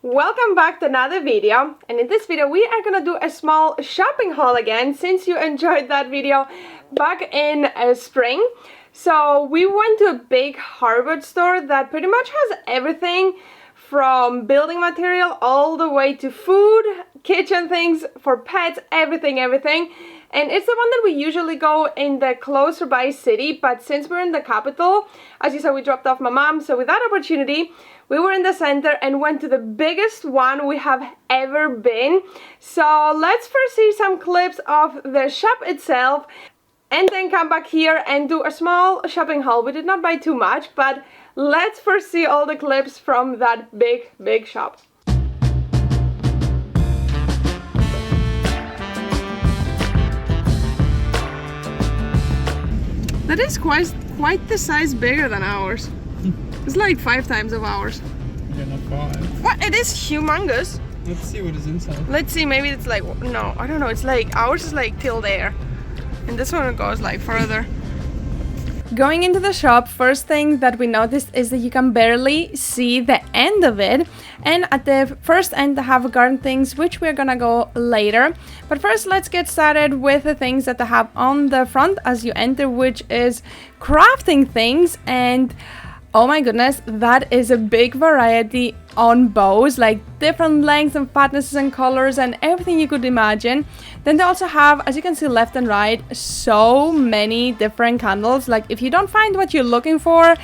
Welcome back to another video, and in this video we are gonna do a small shopping haul again since you enjoyed that video back in spring. So we went to a big hardware store that pretty much has everything from building material all the way to food, kitchen things for pets, everything. And it's the one that we usually go in the closer by city, but since we're in the capital, as you saw, we dropped off my mom, so with that opportunity we were in the center and went to the biggest one we have ever been. So let's first see some clips of the shop itself and then come back here and do a small shopping haul. We did not buy too much, but let's first see all the clips from that big shop. That is quite the size bigger than ours. It's like 5 times of ours. Yeah, not 5. What? It is humongous. Let's see what is inside. Let's see, maybe it's like, no, I don't know. It's like, ours is like till there. And this one goes like further. Going into the shop, first thing that we noticed is that you can barely see the end of it. And at the first end they have garden things, which we're gonna go later. But first let's get started with the things that they have on the front as you enter, which is crafting things. And oh my goodness, that is a big variety on bows, like different lengths and fatnesses and colors and everything you could imagine. Then they also have, as you can see left and right, so many different candles. Like if you don't find what you're looking for,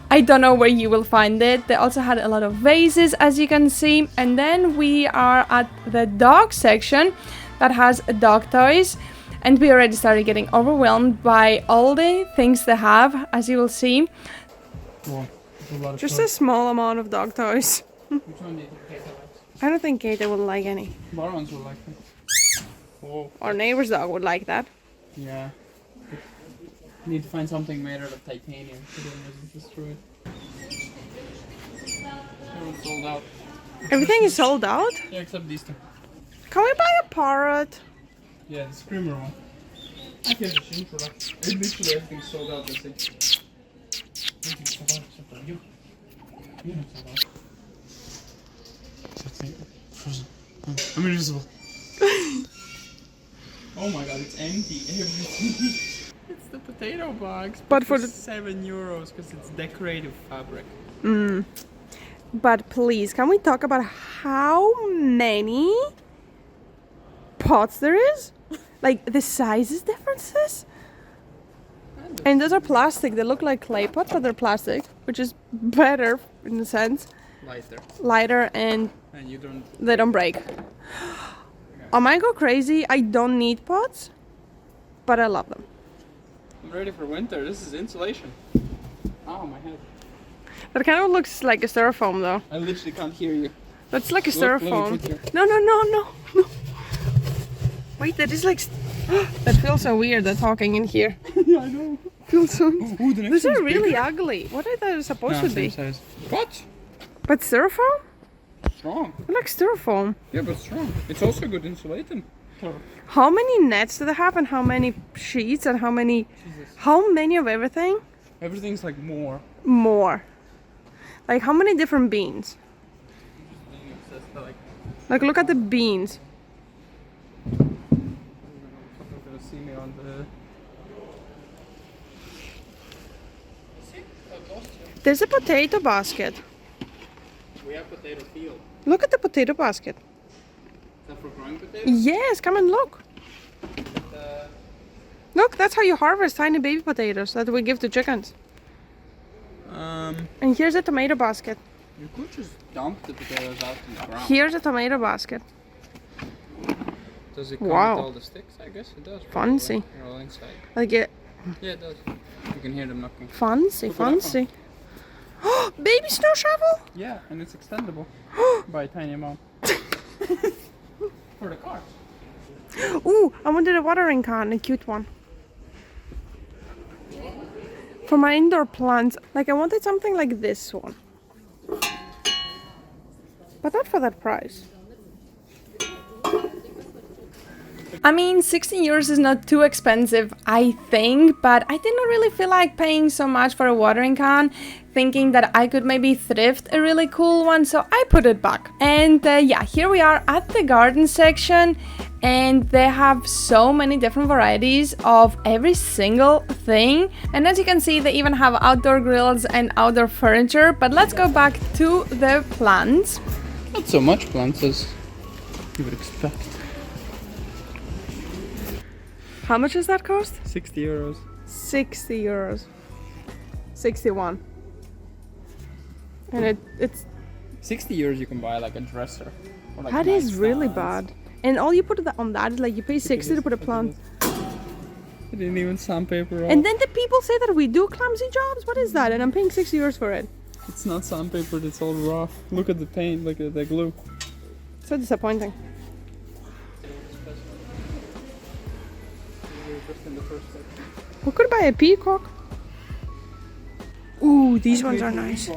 I don't know where you will find it. They also had a lot of vases, as you can see. And then we are at the dog section that has dog toys. And we already started getting overwhelmed by all the things they have, as you will see. Well, a lot of Just toys. a small amount of dog toys. Which one do you think Kate likes? I don't think Kate will like any. Barons will like them. Whoa. Our neighbor's dog would like that. Yeah. Need to find something made out of titanium so it doesn't destroy it. Everyone's sold out. Everything is sold out? Yeah, except these two. Can we buy a parrot? Yeah, the screamer one. I can't assume for that. Literally everything's sold out, let's see. Everything's sold out except for you. You're not sold out. Except frozen. I'm invisible. Oh my god, it's empty. Everything. It's the potato box. But for the €7 because it's decorative fabric. But please, can we talk about how many pots there is? Like the sizes differences? And those are plastic. They look like clay pots, but they're plastic, which is better in a sense. Lighter and you don't. they don't break. I might go crazy. I don't need pots, but I love them. I'm ready for winter. This is insulation. Oh, my head. That kind of looks like a styrofoam though. I literally can't hear you. That's like a Look, let me styrofoam. put you. No. Wait, that is like... that feels so weird, that talking in here. Yeah, I know. Feels so... Ooh, the next These are one's really bigger. ugly. What are they supposed No, to be? same size. What? But styrofoam? Strong. They're like styrofoam. Yeah, but strong. It's also good insulating. How many nets do they have and how many sheets and how many... Jesus. How many of everything? Everything's like more. More. Like how many different beans? Like look at the beans. Someone's gonna see me on the... See? I lost you. There's a potato basket. We have potato field. Look at the potato basket. Is that for growing potatoes? Yes, come and look. Look, that's how you harvest tiny baby potatoes that we give to chickens. And here's a tomato basket. You could just dump the potatoes out in the ground. Here's a tomato basket. Does it come Wow. with all the sticks? I guess it does. Fancy. They're all inside. Like it. Yeah, it does. You can hear them knocking. Fancy, Look what I fancy. Baby snow shovel? Yeah, and it's extendable by a tiny amount. For the car. Ooh, I wanted a watering can, a cute one. For my indoor plants, like I wanted something like this one. But not for that price. I mean, 16 euros is not too expensive, I think, but I did not really feel like paying so much for a watering can, thinking that I could maybe thrift a really cool one, so I put it back. And yeah, here we are at the garden section, and they have so many different varieties of every single thing. And as you can see, they even have outdoor grills and outdoor furniture. But let's go back to the plants. Not so much plants as you would expect. How much does that cost? 60 euros. 60 euros. 61. And it's 60 euros you can buy like a dresser. Or like that nice is really stands. bad. And all you put on that is like you pay 60 to put a plant. I didn't even sandpaper off. And then the people say that we do clumsy jobs. What is that? And I'm paying 60 euros for it. It's not sandpapered, it's all rough. Look at the paint, look at the glue. So disappointing. We could buy a peacock. Ooh, these ones are nice.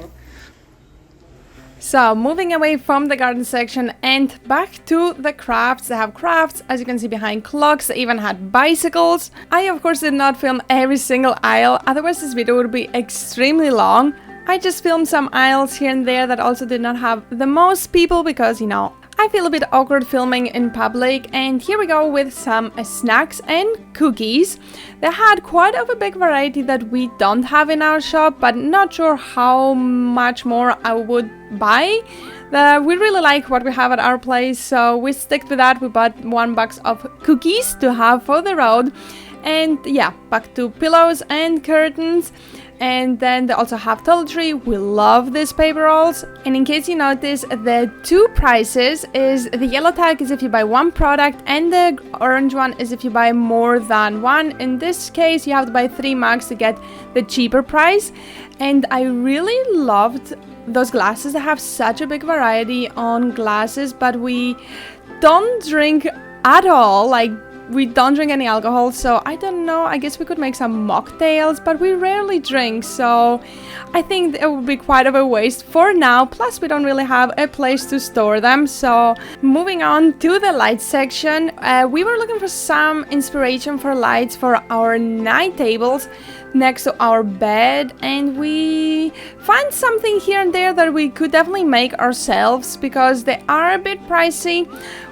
So, moving away from the garden section and back to the crafts. They have crafts, as you can see behind, clocks. They even had bicycles. I, of course, did not film every single aisle, otherwise this video would be extremely long. I just filmed some aisles here and there that also did not have the most people because, you know, I feel a bit awkward filming in public. And here we go with some snacks and cookies. They had quite of a big variety that we don't have in our shop, but not sure how much more I would buy. We really like what we have at our place, so we stick with that. We bought 1 box of cookies to have for the road. And yeah, back to pillows and curtains. And then they also have toiletry. We love these paper rolls. And in case you notice, the two prices is the yellow tag is if you buy one product and the orange one is if you buy more than one. In this case, you have to buy 3 mugs to get the cheaper price. And I really loved those glasses. They have such a big variety on glasses, but we don't drink at all. Like, we don't drink any alcohol, so I don't know, I guess we could make some mocktails, but we rarely drink, so I think it would be quite of a waste for now. Plus we don't really have a place to store them. So moving on to the light section, we were looking for some inspiration for lights for our night tables next to our bed, and we find something here and there that we could definitely make ourselves because they are a bit pricey.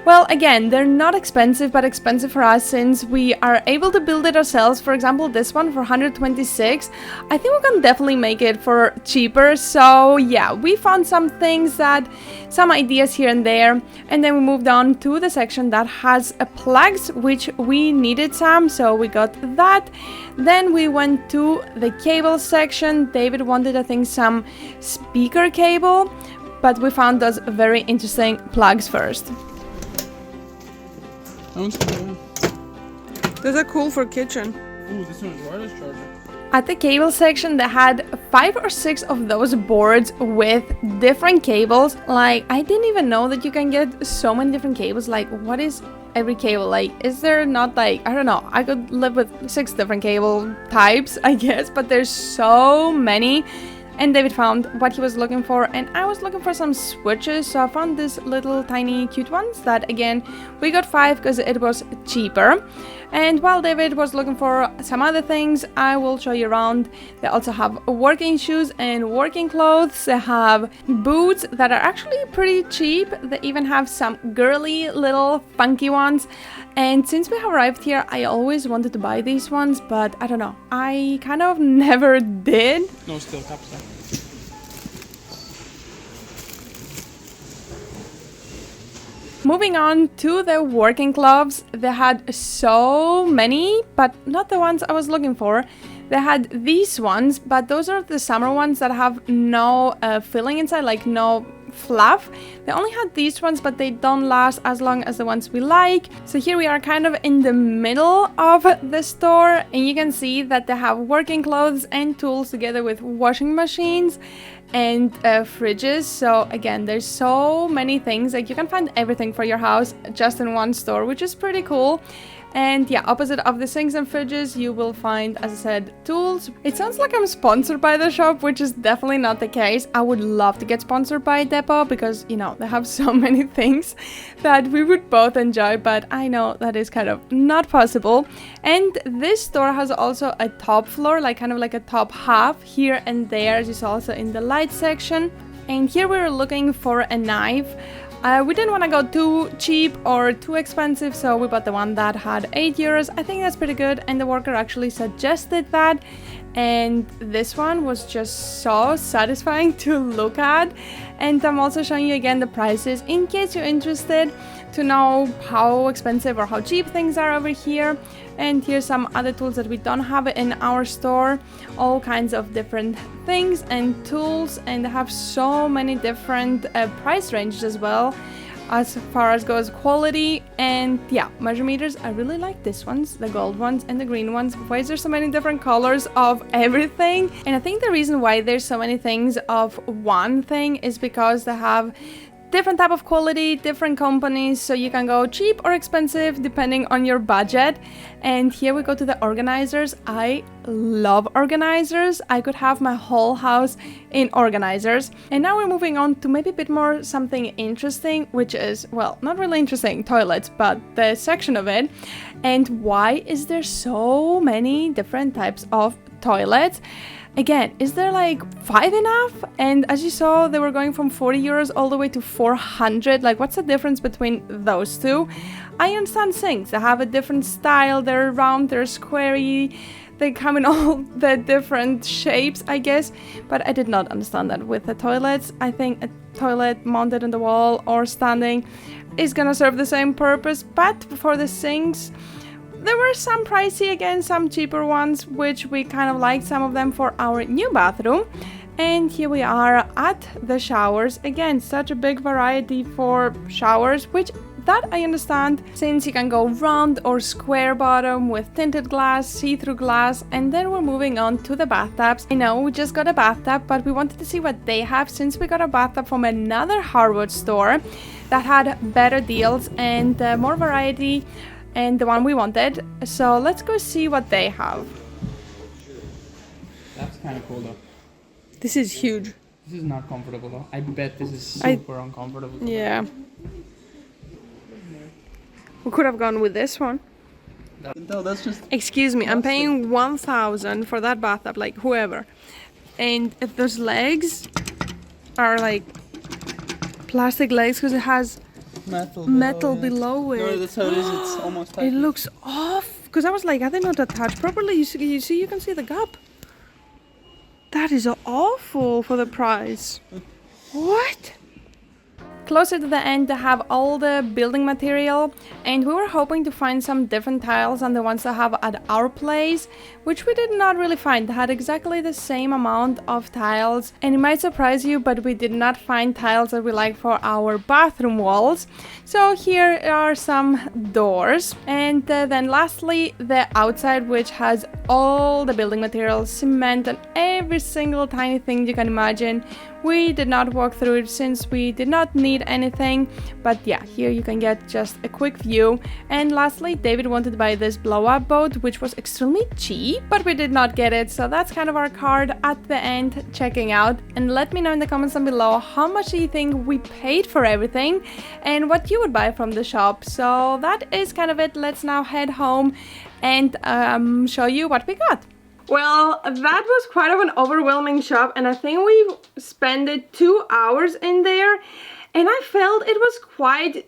Well, again, they're not expensive, but expensive for us since we are able to build it ourselves. For example, this one for 126. I think we can definitely make it for cheaper. So yeah, we found some things some ideas here and there, and then we moved on to the section that has plugs, which we needed some, so we got that. Then we went to the cable section. David wanted, I think, some speaker cable, but we found those very interesting plugs first. Those are cool for kitchen. Ooh, this one's wireless charger. At the cable section, they had 5 or 6 of those boards with different cables. Like, I didn't even know that you can get so many different cables. Like, what is every cable? Like, is there not, like, I don't know, I could live with 6 different cable types, I guess, but there's so many. And David found what he was looking for, and I was looking for some switches, so I found these little tiny cute ones that, again, we got 5 because it was cheaper. And while David was looking for some other things, I will show you around. They also have working shoes and working clothes. They have boots that are actually pretty cheap. They even have some girly little funky ones. And since we have arrived here, I always wanted to buy these ones, but I don't know, I kind of never did. No steel caps there. Moving on to the working gloves, they had so many, but not the ones I was looking for. They had these ones, but those are the summer ones that have no filling inside, like no fluff. They only had these ones, but they don't last as long as the ones we like. So here we are kind of in the middle of the store, and you can see that they have working clothes and tools together with washing machines and fridges. So again, there's so many things, like you can find everything for your house just in one store, which is pretty cool. And yeah, opposite of the sinks and fridges, you will find, as I said, tools. It sounds like I'm sponsored by the shop, which is definitely not the case. I would love to get sponsored by Depot because, you know, they have so many things that we would both enjoy, but I know that is kind of not possible. And this store has also a top floor, like kind of like a top half here and there, as you saw also in the light section. And here we were looking for a knife. We didn't want to go too cheap or too expensive, so we bought the one that had 8 euros. I think that's pretty good, and the worker actually suggested that. And this one was just so satisfying to look at. And I'm also showing you again the prices in case you're interested to know how expensive or how cheap things are over here. And here's some other tools that we don't have in our store, all kinds of different things and tools, and they have so many different price ranges as well as far as goes quality. And yeah, measure meters, I really like these ones, the gold ones and the green ones. Why is there so many different colors of everything? And I think the reason why there's so many things of one thing is because they have different type of quality, different companies, so you can go cheap or expensive depending on your budget. And here we go to the organizers. I love organizers. I could have my whole house in organizers. And now we're moving on to maybe a bit more something interesting, which is, well, not really interesting, toilets, but the section of it. And why is there so many different types of toilets? Again, is there like 5 enough? And as you saw, they were going from 40 euros all the way to 400. Like, what's the difference between those two? I understand sinks. They have a different style. They're round, they're squarey. They come in all the different shapes, I guess. But I did not understand that with the toilets. I think a toilet mounted on the wall or standing is gonna serve the same purpose. But for the sinks, there were some pricey, again, some cheaper ones, which we kind of liked some of them for our new bathroom. And here we are at the showers. Again, such a big variety for showers, which that I understand, since you can go round or square bottom with tinted glass, see-through glass. And then we're moving on to the bathtubs. I know we just got a bathtub, but we wanted to see what they have, since we got a bathtub from another hardwood store that had better deals and more variety, and the one we wanted. So let's go see what they have. That's kind of cool though. This is huge. This is not comfortable though. I bet this is super uncomfortable. Yeah. We could have gone with this one. No, that's just... Excuse me, I'm paying 1,000 for that bathtub, like whoever. And if those legs are like plastic legs, because it has metal below it. No, that's how it is. It's almost tight. It looks off. Because I was like, are they not attached properly? You see, you can see the gap. That is awful for the price. What? Closer to the end, they have all the building material, and we were hoping to find some different tiles than the ones they have at our place, which we did not really find. They had exactly the same amount of tiles, and it might surprise you, but we did not find tiles that we like for our bathroom walls. So here are some doors, and then lastly the outside, which has all the building materials, cement and every single tiny thing you can imagine. We did not walk through it since we did not need anything, but yeah, here you can get just a quick view. And lastly, David wanted to buy this blow-up boat, which was extremely cheap, but we did not get it, so that's kind of our card at the end, checking out. And let me know in the comments down below, how much do you think we paid for everything and what you would buy from the shop. So that is kind of it. Let's now head home and show you what we got. Well, that was quite of an overwhelming shop, and I think we spent 2 hours in there, and I felt it was quite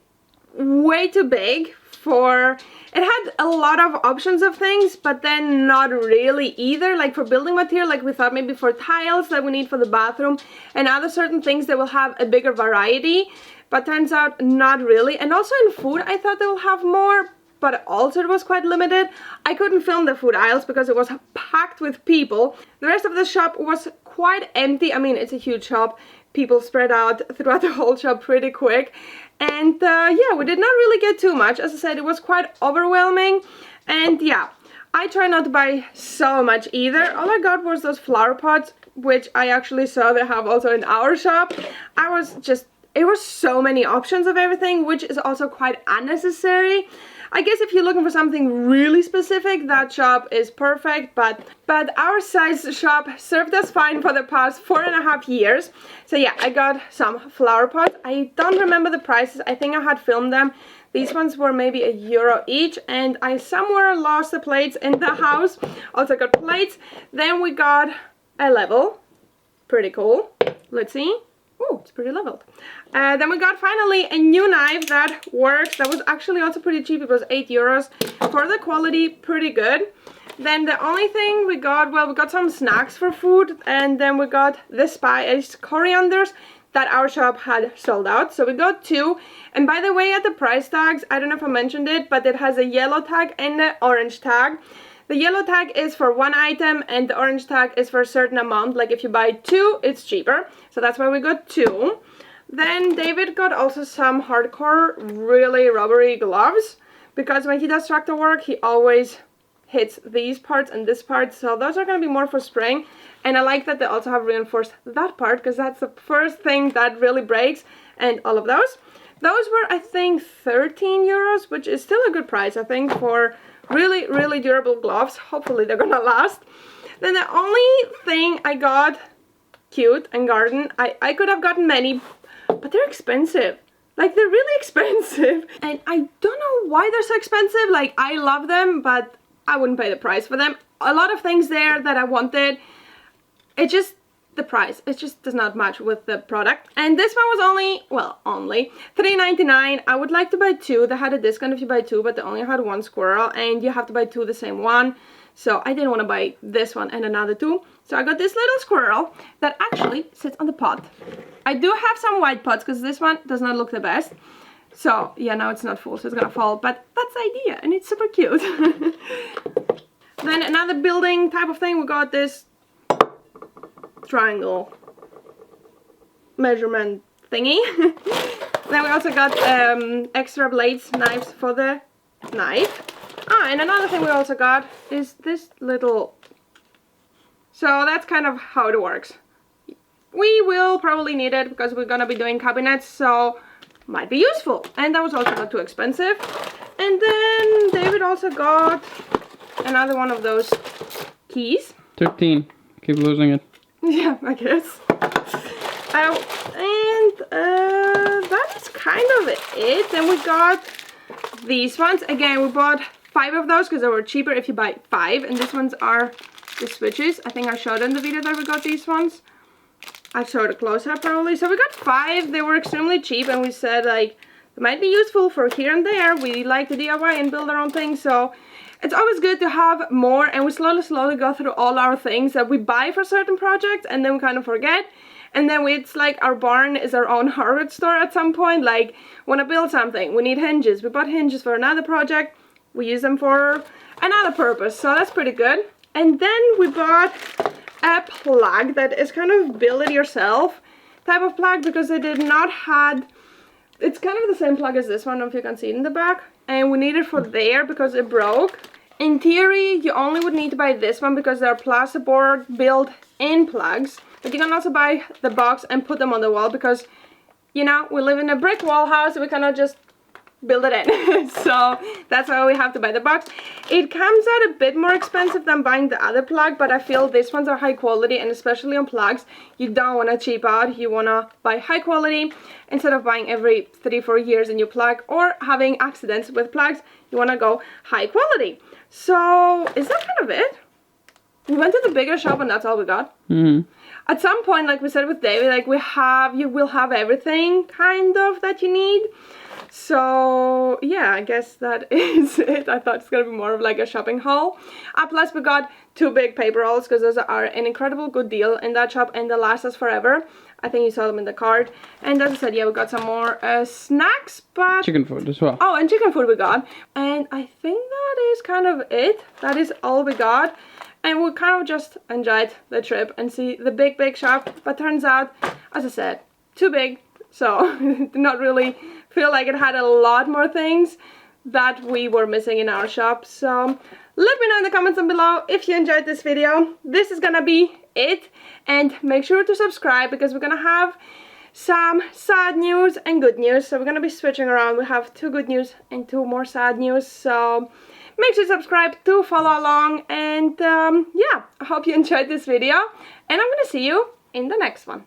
way too big for... It had a lot of options of things, but then not really either. Like for building material, like we thought maybe for tiles that we need for the bathroom and other certain things that will have a bigger variety, but turns out not really. And also in food, I thought they will have more, but also it was quite limited. I couldn't film the food aisles because it was packed with people. The rest of the shop was quite empty. I mean, it's a huge shop. People spread out throughout the whole shop pretty quick. And yeah, we did not really get too much. As I said, it was quite overwhelming. And yeah, I try not to buy so much either. All I got was those flower pots, which I actually saw they have also in our shop. I was just it was so many options of everything, which is also quite unnecessary. I guess if you're looking for something really specific, that shop is perfect, but our size shop served us fine for the past 4.5 years. So yeah, I got some flower pots. I don't remember the prices. I think I had filmed them. These ones were maybe €1 each, and I somewhere lost the plates in the house. Also got plates. Then we got a level. Pretty cool. Let's see. Oh, it's pretty leveled. Then we got finally a new knife that works. That was actually also pretty cheap. It was €8. For the quality, pretty good. Then the only thing we got, well, we got some snacks for food, and then we got the spiced corianders that our shop had sold out. So we got 2. And by the way, at the price tags, I don't know if I mentioned it, but it has a yellow tag and an orange tag. The yellow tag is for 1 item and the orange tag is for a certain amount. Like if you buy 2, it's cheaper. So that's why we got 2. Then David got also some hardcore, really rubbery gloves, because when he does tractor work, he always hits these parts and this part. So those are going to be more for spring. And I like that they also have reinforced that part, because that's the first thing that really breaks. And all of those. Those were, I think, €13, which is still a good price, I think, for really, really durable gloves. Hopefully they're gonna last. Then the only thing I got cute and garden, I could have gotten many, but they're expensive. Like, they're really expensive. And I don't know why they're so expensive. Like, I love them, but I wouldn't pay the price for them. A lot of things there that I wanted, it just, the price, it just does not match with the product. And this one was only, well, only $3.99. I would like to buy 2. They had a discount if you buy 2, but they only had 1 squirrel, and you have to buy 2 the same one. So I didn't want to buy this one and another 2. So I got this little squirrel that actually sits on the pot. I do have some white pots because this one does not look the best. So yeah, now it's not full, so it's gonna fall, but that's the idea, and it's super cute. Then another building type of thing, we got this triangle measurement thingy. Then we also got extra blades, knives for the knife. And another thing we also got is this little, so that's kind of how it works. We will probably need it because we're gonna be doing cabinets, so might be useful. And that was also not too expensive. And then David also got another one of those keys. 13. Keep losing it. Yeah, I guess. That is kind of it. Then we got these ones. Again, we bought 5 of those because they were cheaper if you buy 5. And these ones are the switches. I think I showed in the video that we got these ones. I showed a close-up probably. So we got 5. They were extremely cheap, and we said, like, they might be useful for here and there. We like to DIY and build our own things, so it's always good to have more. And we slowly go through all our things that we buy for certain projects, and then we kind of forget. And then it's like our barn is our own hardware store at some point. Like, want to build something, we need hinges. We bought hinges for another project. We use them for another purpose, so that's pretty good. And then we bought a plug that is kind of build it yourself type of plug, because they did not had, it's kind of the same plug as this one, I don't know if you can see it in the back, and we need it for there because it broke. In theory, you only would need to buy this one because they're plasterboard built-in plugs, but you can also buy the box and put them on the wall because, you know, we live in a brick wall house, so we cannot just build it in. So that's why we have to buy the box. It comes out a bit more expensive than buying the other plug, but I feel these ones are high quality, and especially on plugs, you don't want to cheap out. You want to buy high quality instead of buying every 3-4 years a new plug or having accidents with plugs. You want to go high quality. So is that kind of it? We went to the bigger shop and that's all we got. At some point, like we said with David, like you will have everything kind of that you need. So yeah, I guess that is it. I thought it's gonna be more of like a shopping haul. Plus we got 2 big paper rolls because those are an incredible good deal in that shop and they last us forever. I think you saw them in the cart. And as I said, yeah, we got some more snacks, but chicken food as well. Oh, and chicken food we got. And I think that is kind of it. That is all we got. And we kind of just enjoyed the trip and see the big shop. But turns out, as I said, too big. So did not really feel like it had a lot more things that we were missing in our shop. So let me know in the comments down below if you enjoyed this video. This is gonna be it, and make sure to subscribe because we're gonna have some sad news and good news. So we're gonna be switching around. We have 2 good news and 2 more sad news. So make sure to subscribe to follow along. And yeah, I hope you enjoyed this video. And I'm gonna see you in the next one.